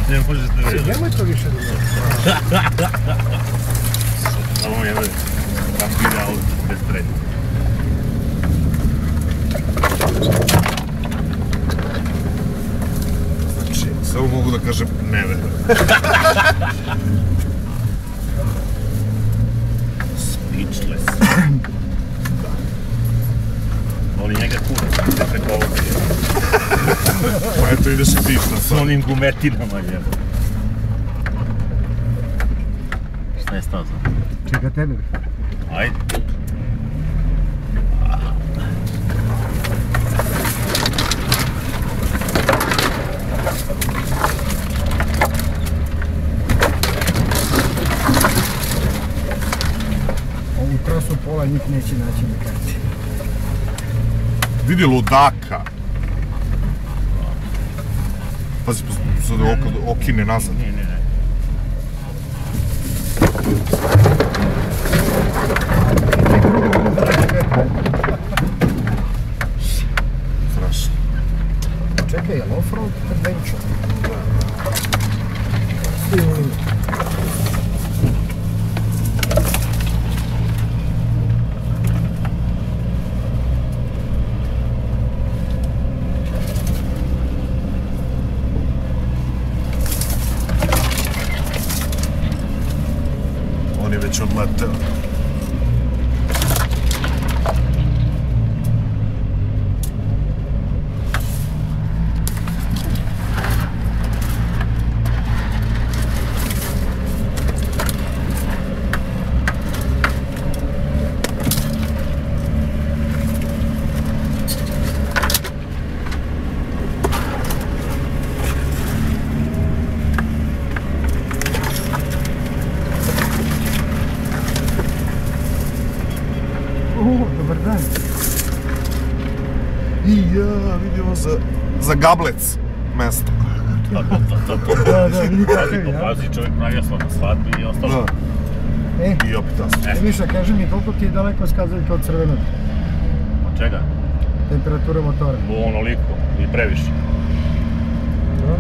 Ne možeš da reći. Nemoj to više da ne. Ovo je rampira auto bez prednje. Znači, samo mogu da kažem ne verujem. Speechless. Oni njega kura, ide preko ovoga. Pa eto ideš i ti šta S sad. onim gumetinama, jel? Šta je stao za? Čeka tebe. Ajde. Ovu trasu pola njih neće naći na karti. Vidi ludaka. Pazi, sad okine nazad. Ne. Strašno. Čekaj, je li off-road adventure? On je već odleteo. Dobar dan. I ja, vidimo za gablec mesto. Da, vidi kakav je, ja. Pazi, čovjek najasla na svadbi i ostalo. Da, E, i opet asfalt. Miša, kaži mi koliko ti je daleko skazaljka od crvenog? Od čega? Temperatura motora. Onoliko i previše. Da?